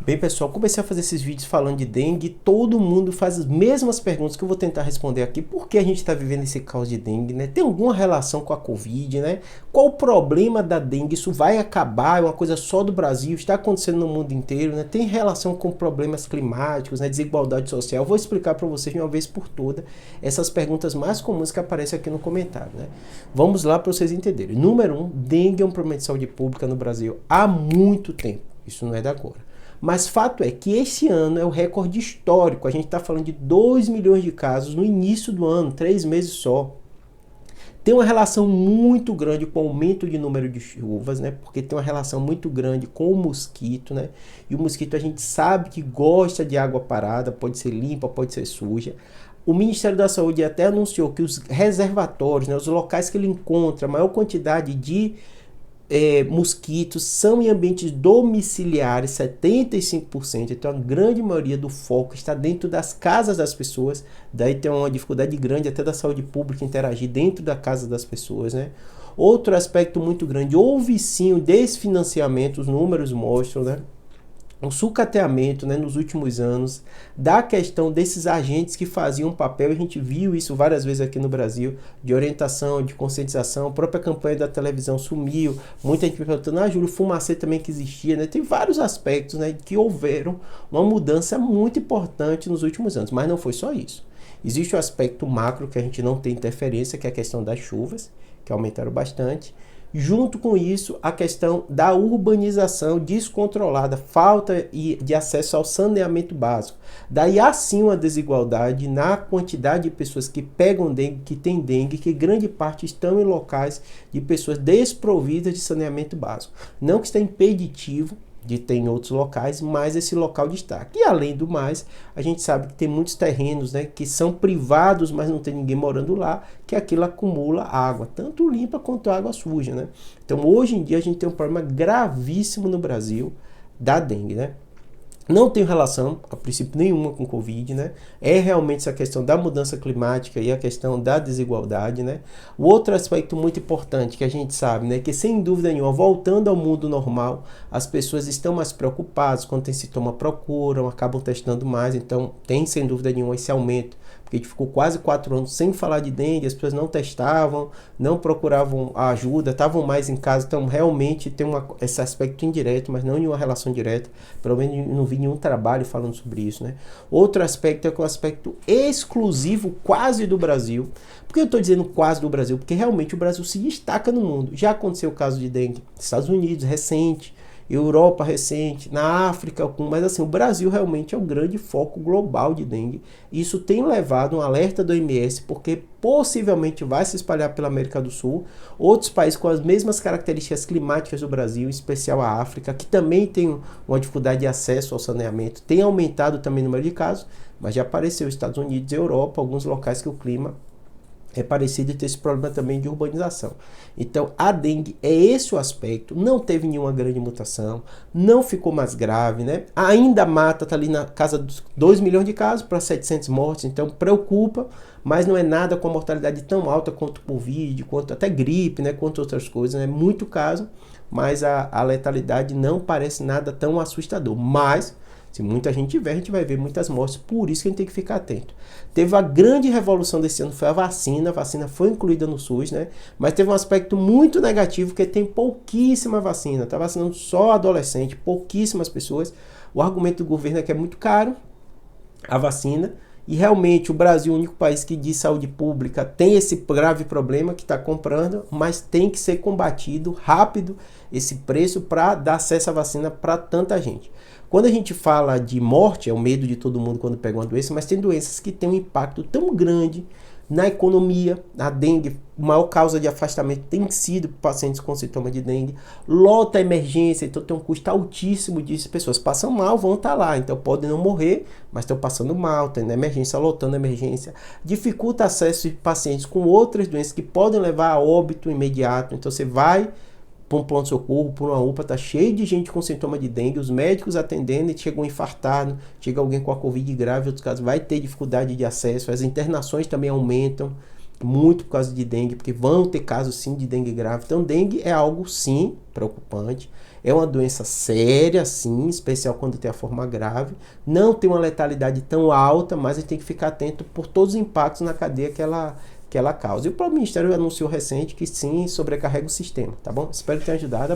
Bem, pessoal, comecei a fazer esses vídeos falando de dengue, todo mundo faz as mesmas perguntas que eu vou tentar responder aqui. Por que a gente está vivendo esse caos de dengue, né? Tem alguma relação com a Covid, né? Qual o problema da dengue? Isso vai acabar? É uma coisa só do Brasil? Está acontecendo no mundo inteiro, né? Tem relação com problemas climáticos, né? Desigualdade social? Eu vou explicar para vocês de uma vez por todas essas perguntas mais comuns que aparecem aqui no comentário, né? Vamos lá para vocês entenderem. Número 1, dengue é um problema de saúde pública no Brasil há muito tempo. Isso não é da agora. Mas fato é que esse ano é o recorde histórico. A gente está falando de 2 milhões de casos no início do ano, 3 meses só. Tem uma relação muito grande com o aumento de número de chuvas, né? Porque tem uma relação muito grande com o mosquito, né? E o mosquito a gente sabe que gosta de água parada, pode ser limpa, pode ser suja. O Ministério da Saúde até anunciou que os reservatórios, né, os locais que ele encontra a maior quantidade de mosquitos são em ambientes domiciliares, 75%, então a grande maioria do foco está dentro das casas das pessoas, daí tem uma dificuldade grande até da saúde pública interagir dentro da casa das pessoas, né? Outro aspecto muito grande, houve sim o desfinanciamento, os números mostram, né? Um sucateamento, né, nos últimos anos da questão desses agentes que faziam um papel, a gente viu isso várias vezes aqui no Brasil, de orientação, de conscientização. A própria campanha da televisão sumiu, muita gente perguntando, Júlio, o fumacê também que existia, né? Tem vários aspectos, né, que houveram uma mudança muito importante nos últimos anos, mas não foi só isso. Existe o aspecto macro que a gente não tem interferência, que é a questão das chuvas, que aumentaram bastante. Junto com isso, a questão da urbanização descontrolada, falta de acesso ao saneamento básico. Daí há sim uma desigualdade na quantidade de pessoas que pegam dengue, que têm dengue, que grande parte estão em locais de pessoas desprovidas de saneamento básico. Não que está impeditivo de ter em outros locais, mas esse local destaca. E além do mais, a gente sabe que tem muitos terrenos, né, que são privados, mas não tem ninguém morando lá, que aquilo acumula água, tanto limpa quanto água suja, né? Então hoje em dia a gente tem um problema gravíssimo no Brasil da dengue, né? Não tem relação, a princípio, nenhuma com Covid, né? É realmente essa questão da mudança climática e a questão da desigualdade, né? O outro aspecto muito importante que a gente sabe, né? Que sem dúvida nenhuma, voltando ao mundo normal, as pessoas estão mais preocupadas, quando tem sintoma procuram, acabam testando mais, então tem sem dúvida nenhuma esse aumento, porque a gente ficou quase 4 anos sem falar de dengue, as pessoas não testavam, não procuravam a ajuda, estavam mais em casa, então realmente tem esse aspecto indireto, mas não nenhuma relação direta, pelo menos não vi nenhum trabalho falando sobre isso, né? Outro aspecto é que é o aspecto exclusivo quase do Brasil. Por que eu estou dizendo quase do Brasil? Porque realmente o Brasil se destaca no mundo. Já aconteceu o caso de dengue nos Estados Unidos, recente, Europa recente, na África, mas assim, o Brasil realmente é o grande foco global de dengue. Isso tem levado um alerta do OMS, porque possivelmente vai se espalhar pela América do Sul, outros países com as mesmas características climáticas do Brasil, em especial a África, que também tem uma dificuldade de acesso ao saneamento, tem aumentado também o número de casos, mas já apareceu Estados Unidos e Europa, alguns locais que o clima é parecido e ter esse problema também de urbanização. Então, a dengue é esse o aspecto, não teve nenhuma grande mutação, não ficou mais grave, né? Ainda mata, tá ali na casa dos 2 milhões de casos para 700 mortes, então preocupa, mas não é nada com a mortalidade tão alta quanto o Covid, quanto até gripe, né? Quanto outras coisas, né? Muito caso, mas a letalidade não parece nada tão assustador, mas se muita gente tiver, a gente vai ver muitas mortes, por isso que a gente tem que ficar atento. Teve a grande revolução desse ano, foi a vacina foi incluída no SUS, né? Mas teve um aspecto muito negativo, que tem pouquíssima vacina, tá vacinando só adolescente, pouquíssimas pessoas. O argumento do governo é que é muito caro a vacina, e realmente o Brasil, o único país que diz saúde pública, tem esse grave problema que está comprando, mas tem que ser combatido rápido esse preço para dar acesso à vacina para tanta gente. Quando a gente fala de morte, é o medo de todo mundo quando pega uma doença, mas tem doenças que têm um impacto tão grande na economia. A dengue, a maior causa de afastamento tem sido pacientes com sintoma de dengue. Lota a emergência, então tem um custo altíssimo disso. Pessoas passam mal, vão estar lá, então podem não morrer, mas estão passando mal, tendo emergência, lotando a emergência. Dificulta acesso de pacientes com outras doenças que podem levar a óbito imediato. Então você vai para um pronto-socorro, por uma UPA, tá cheio de gente com sintoma de dengue, os médicos atendendo e chega um infartado, chega alguém com a Covid grave, em outros casos vai ter dificuldade de acesso, as internações também aumentam muito por causa de dengue, porque vão ter casos sim de dengue grave. Então dengue é algo sim preocupante, É uma doença séria, sim, especial quando tem a forma grave. Não tem uma letalidade tão alta, mas a gente tem que ficar atento por todos os impactos na cadeia que ela causa. E o próprio Ministério anunciou recente que sim, sobrecarrega o sistema, tá bom? Espero que tenha ajudado.